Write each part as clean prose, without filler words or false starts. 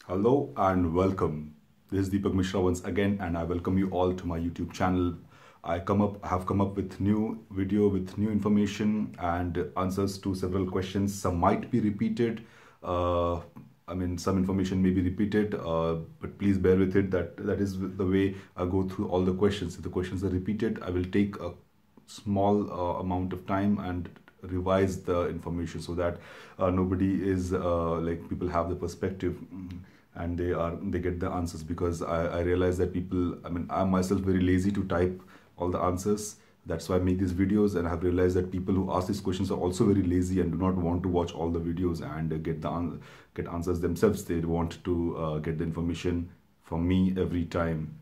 Hello and welcome. This is Deepak Mishra once again, and I welcome you all to my YouTube channel. I have come up with new video with new information and answers to several questions. Some might be repeated. Some information may be repeated, but please bear with it. That is the way I go through all the questions. If the questions are repeated, I will take a small amount of time and revise the information so that nobody is like people have the perspective and they get the answers, because I realize that people, I'm myself very lazy to type all the answers. That's why I make these videos, and I have realized that people who ask these questions are also very lazy and do not want to watch all the videos and get answers themselves. They want to get the information from me every time.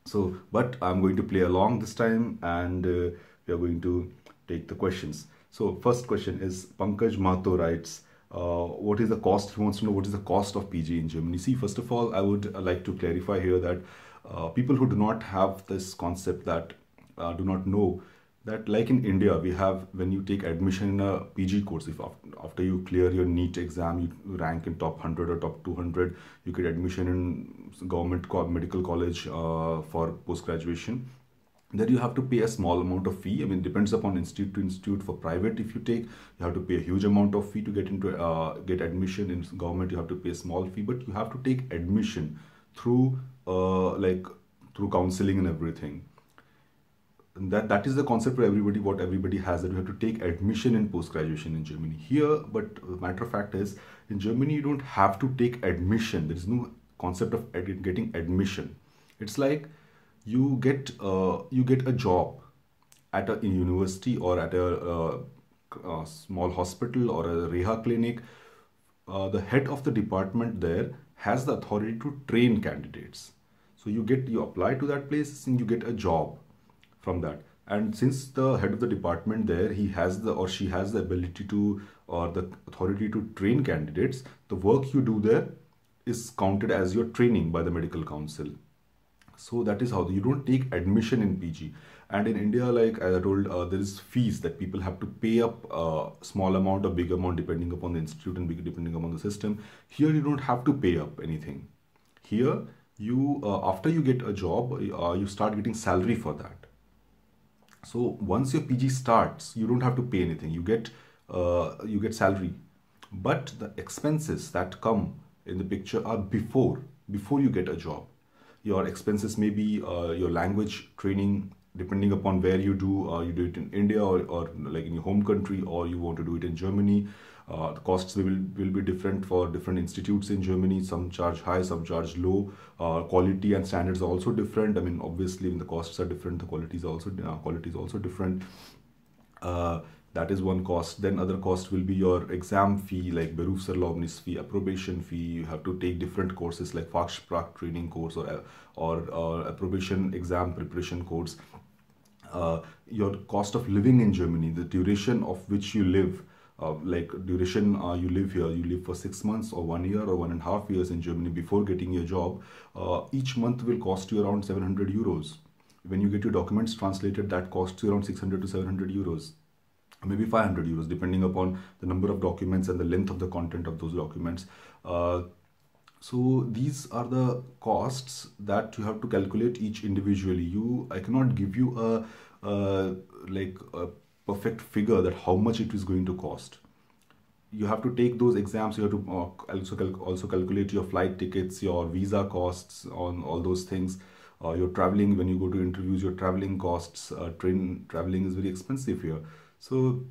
So, but I'm going to play along this time, and we are going to take the questions. So, first question is Pankaj Mato writes, what is the cost? He wants to know what is the cost of PG in Germany. See, first of all, I would like to clarify here that people who do not have this concept, that do not know that, like in India, we have, when you take admission in a PG course, if after you clear your NEET exam, you rank in top 100 or top 200, you get admission in government medical college for post-graduation. Then you have to pay a small amount of fee. Depends upon institute to institute. For private, if you take, you have to pay a huge amount of fee to get into get admission. In government, you have to pay a small fee, but you have to take admission through through counseling and everything. And that is the concept for everybody. What everybody has, that you have to take admission in post graduation in Germany. Here, but the matter of fact is, in Germany you don't have to take admission. There is no concept of getting admission. It's like you get a job at a university or at a small hospital or a Reha clinic. The head of the department there has the authority to train candidates. So you apply to that place and you get a job from that. And since the head of the department there, he has the or she has the ability to or the authority to train candidates, the work you do there is counted as your training by the medical council. So that is how you don't take admission in PG. And in India, like as I told, there is fees that people have to pay up a small amount or big amount depending upon the institute and depending upon the system. Here you don't have to pay up anything. Here you after you get a job, you start getting salary for that. So once your PG starts, you don't have to pay anything. You get salary, but the expenses that come in the picture are before you get a job. Your expenses may be your language training, depending upon where you do it in India or like in your home country, or you want to do it in Germany. The costs will be different for different institutes in Germany. Some charge high, some charge low. Quality and standards are also different. Obviously, when the costs are different, the quality is also different. That is one cost. Then other cost will be your exam fee, like Berufserlaubnis fee, approbation fee. You have to take different courses like Fachsprach training course or approbation exam preparation course. Your cost of living in Germany, the duration of which you live, you live here, you live for 6 months or 1 year or 1.5 years in Germany before getting your job. Each month will cost you around 700 euros. When you get your documents translated, that costs you around 600 to 700 euros. Maybe 500 euros, depending upon the number of documents and the length of the content of those documents. So these are the costs that you have to calculate each individually. I cannot give you a perfect figure that how much it is going to cost. You have to take those exams. You have to also calculate your flight tickets, your visa costs, on all those things. Your traveling, when you go to interviews, your traveling costs. Traveling is very expensive here. So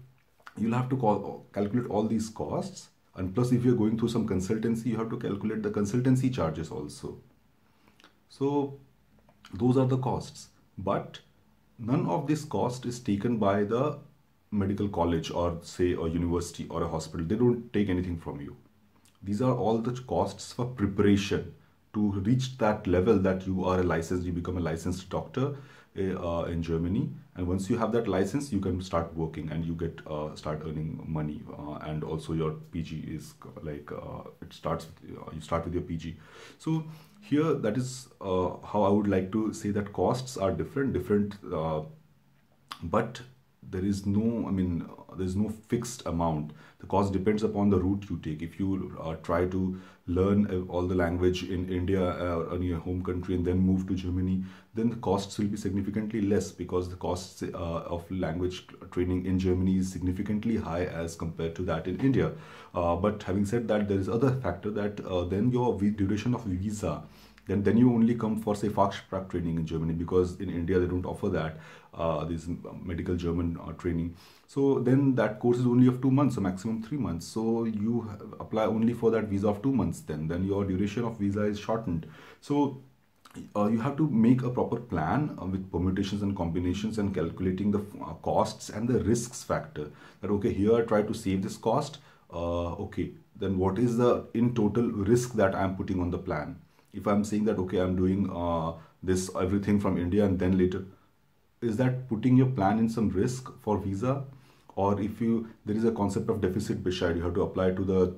you'll have to calculate all these costs. And plus, if you're going through some consultancy, you have to calculate the consultancy charges also. So those are the costs. But none of this cost is taken by the medical college or say a university or a hospital. They don't take anything from you. These are all the costs for preparation to reach that level that you become a licensed doctor in Germany. And once you have that license, you can start working and you start earning money. And also your PG is you start with your PG. So here, that is how I would like to say that costs are different, but there is no, I mean, there's no fixed amount. The cost depends upon the route you take. If you try to learn all the language in India or in your home country and then move to Germany, then the costs will be significantly less, because the costs of language training in Germany is significantly high as compared to that in India. But having said that, there is other factor that then your duration of visa, then you only come for, say, Fachsprach training in Germany, because in India they don't offer that this medical German training. So then that course is only of 2 months, or maximum 3 months. So you apply only for that visa of 2 months. Then your duration of visa is shortened. So you have to make a proper plan with permutations and combinations, and calculating the costs and the risks factor. That okay, here I try to save this cost. Okay, then what is the in total risk that I'm putting on the plan? If I'm saying that okay, I'm doing this everything from India and then later, is that putting your plan in some risk for visa? Or if there is a concept of deficit Bescheid, you have to apply to the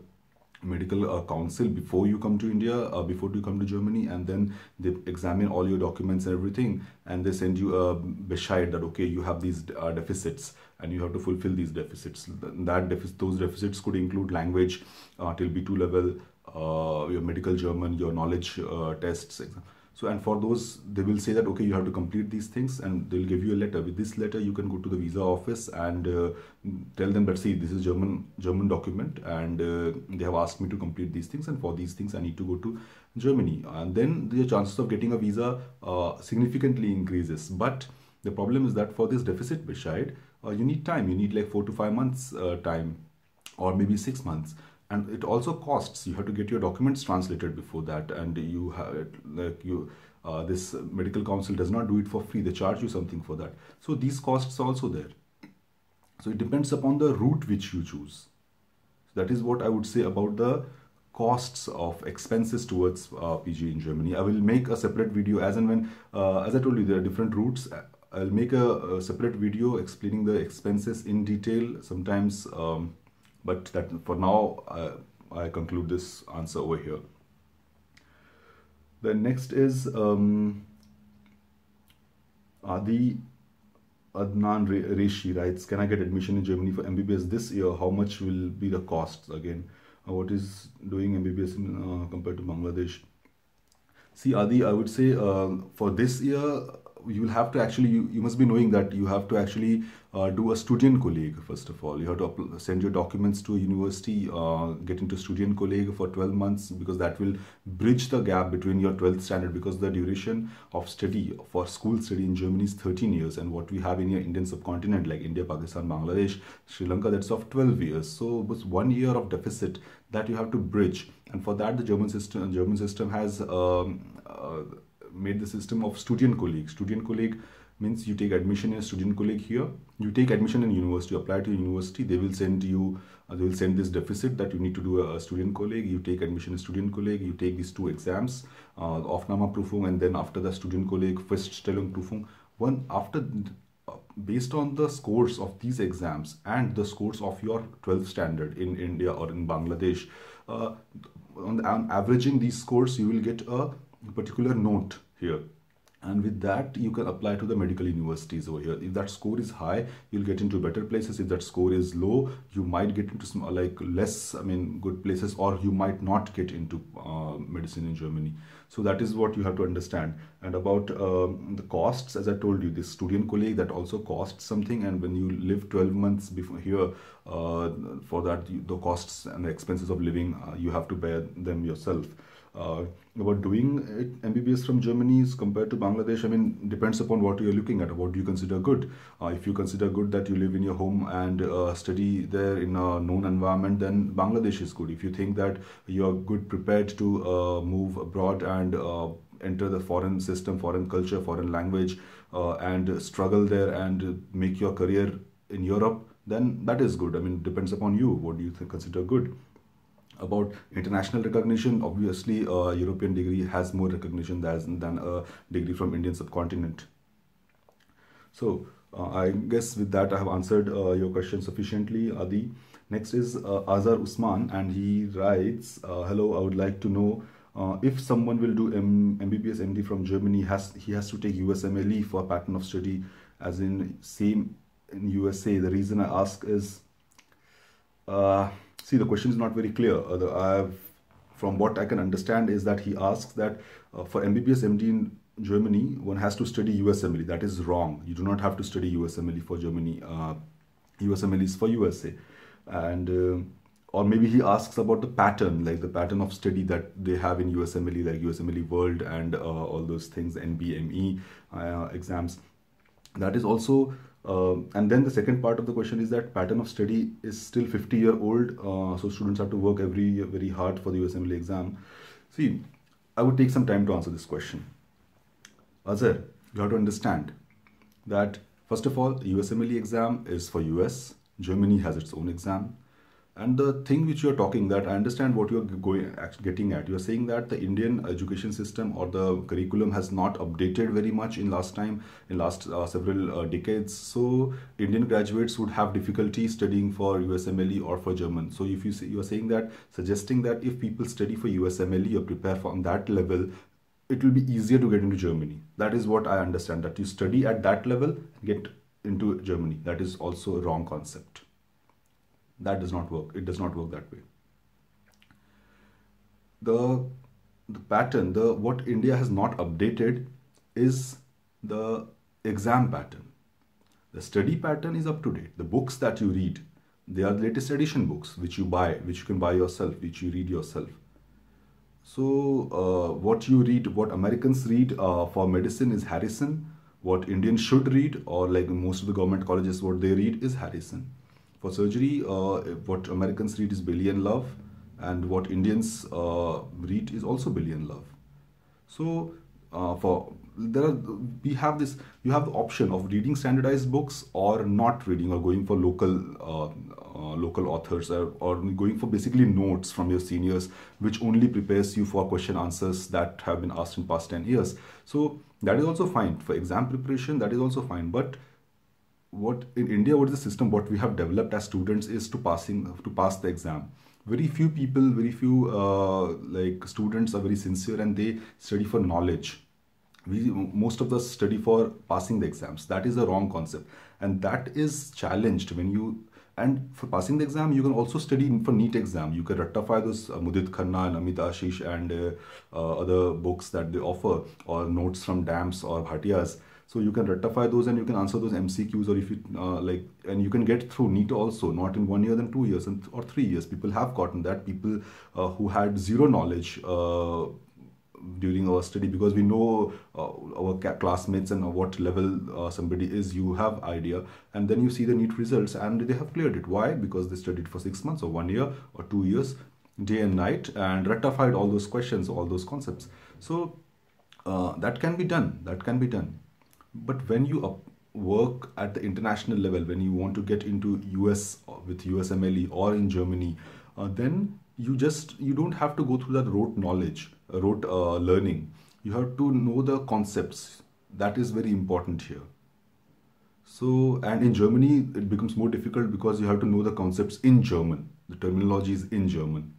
medical council before you come to India, before you come to Germany, and then they examine all your documents and everything, and they send you a Bescheid that okay, you have these deficits and you have to fulfill these deficits. Those deficits could include language till B2 level, your medical German, your knowledge tests, etc. So, and for those, they will say that, okay, you have to complete these things, and they'll give you a letter. With this letter, you can go to the visa office and tell them that, see, this is German document, and they have asked me to complete these things, and for these things, I need to go to Germany. And then the chances of getting a visa significantly increases. But the problem is that for this deficit Bescheid, you need time. You need like 4 to 5 months time, or maybe 6 months. And it also costs. You have to get your documents translated before that, and you have this medical council does not do it for free. They charge you something for that. So these costs are also there. So it depends upon the route which you choose. That is what I would say about the costs of expenses towards PG in Germany. I will make a separate video as and when, as I told you, there are different routes. I'll make a separate video explaining the expenses in detail sometimes. But that for now, I conclude this answer over here. The next is Adi Adnan Reshi writes, can I get admission in Germany for MBBS this year? How much will be the costs again? What is doing MBBS in, compared to Bangladesh? See, Adi, I would say for this year, you will have to actually, you must be knowing that you have to actually do a student colleague. First of all, you have to send your documents to a university, get into student colleague for 12 months, because that will bridge the gap between your 12th standard, because the duration of study for school study in Germany is 13 years, and what we have in your Indian subcontinent like India, Pakistan, Bangladesh, Sri Lanka, that's of 12 years. So it was 1 year of deficit that you have to bridge, and for that the German system has made the system of student colleague. Student colleague means you take admission in a student colleague here. You take admission in university, apply to university. They will send you, they will send this deficit that you need to do a student colleague. You take admission in student colleague. You take these 2 exams, Aufnahmeprüfung, and then after the student colleague, Feststellungsprüfung. Based on the scores of these exams and the scores of your 12th standard in India or in Bangladesh, on averaging these scores, you will get a particular note here, and with that you can apply to the medical universities over here. If that score is high, you'll get into better places. If that score is low, you might get into some less, good places, or you might not get into medicine in Germany. So that is what you have to understand. And about the costs, as I told you, this student colleague, that also costs something, and when you live 12 months before here, for that the costs and the expenses of living, you have to bear them yourself. About doing MBBS from Germany is compared to Bangladesh, depends upon what you're looking at, what you consider good. If you consider good that you live in your home and study there in a known environment, then Bangladesh is good. If you think that you're good prepared to move abroad and enter the foreign system, foreign culture, foreign language, and struggle there and make your career in Europe, then that is good. Depends upon you. What do you consider good? About international recognition, obviously a European degree has more recognition than a degree from Indian subcontinent. So I guess with that I have answered your question sufficiently, Adi. Next is Azhar Usman, and he writes, hello, I would like to know if someone will do MBBS MD from Germany, he has to take USMLE for pattern of study, as in same in USA. The reason I ask is, see, the question is not very clear. From what I can understand is that he asks that for MBBS MD in Germany, one has to study USMLE. That is wrong. You do not have to study USMLE for Germany. USMLE is for USA. And or maybe he asks about the pattern, like the pattern of study that they have in USMLE, like USMLE World and all those things, NBME exams. That is also, and then the second part of the question is that pattern of study is still 50-year-old, so students have to work every year very hard for the USMLE exam. See, I would take some time to answer this question. Azhar, you have to understand that first of all, USMLE exam is for US, Germany has its own exam. And the thing which you're talking, that I understand what you're getting at. You're saying that the Indian education system or the curriculum has not updated very much in last several decades. So Indian graduates would have difficulty studying for USMLE or for German. So if you're saying that, suggesting that if people study for USMLE or prepare from that level, it will be easier to get into Germany. That is what I understand, that you study at that level and get into Germany. That is also a wrong concept. That does not work. It does not work that way. The pattern, what India has not updated is the exam pattern. The study pattern is up to date. The books that you read, they are the latest edition books which you buy, which you can buy yourself, which you read yourself. So what you read, what Americans read for medicine is Harrison. What Indians should read, or like most of the government colleges, what they read is Harrison. For surgery, what Americans read is Bailey and Love, and what Indians read is also Bailey and Love. So you have the option of reading standardized books or not reading, or going for local authors, or going for basically notes from your seniors, which only prepares you for question answers that have been asked in past 10 years. So that is also fine for exam preparation. That is also fine, but what in India, what is the system, what we have developed as students is to pass the exam. Very few people, very few like students are very sincere and they study for knowledge. Most of us study for passing the exams. That is a wrong concept, and that is challenged when you, and for passing the exam, you can also study for NEET exam. You can rectify those Mudit Khanna and Amit Ashish and other books that they offer, or notes from DAMS or Bhatia's. So you can rectify those and you can answer those MCQs, or if you and you can get through NEET also, not in 1 year, then 2 years or 3 years. People have gotten that. People who had zero knowledge during our study, because we know our classmates and what level somebody is, you have idea, and then you see the NEET results and they have cleared it. Why? Because they studied for 6 months or 1 year or 2 years, day and night, and rectified all those questions, all those concepts. So that can be done. That can be done. But when you work at the international level, when you want to get into US with USMLE or in Germany, then you don't have to go through that rote knowledge, rote learning. You have to know the concepts. That is very important here. So, and in Germany, it becomes more difficult because you have to know the concepts in German. The terminology is in German.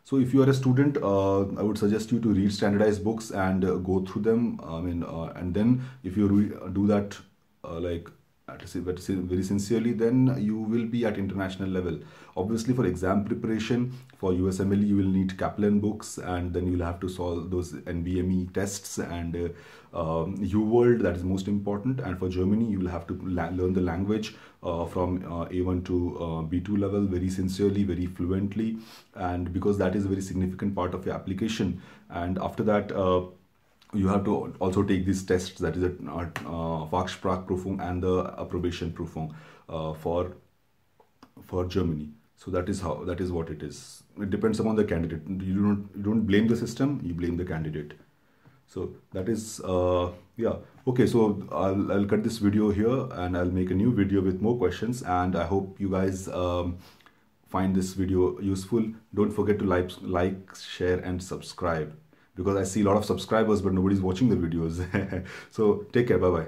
So if you are a student, I would suggest you to read standardized books and go through them. And then if you do that very sincerely, then you will be at international level. Obviously, for exam preparation for USMLE, you will need Kaplan books, and then you will have to solve those NBME tests and UWorld, that is most important. And for Germany, you will have to learn the language from A1 to B2 level very sincerely, very fluently, and because that is a very significant part of your application. And after that, you have to also take these tests, that is a Fachsprachprüfung and the Approbation-Prüfung for Germany. So that is what it is. It depends upon the candidate. You don't blame the system, you blame the candidate. So that is yeah. Okay, so I'll cut this video here and I'll make a new video with more questions, and I hope you guys find this video useful. Don't forget to like, share and subscribe, because I see a lot of subscribers but nobody's watching the videos. So take care, bye bye.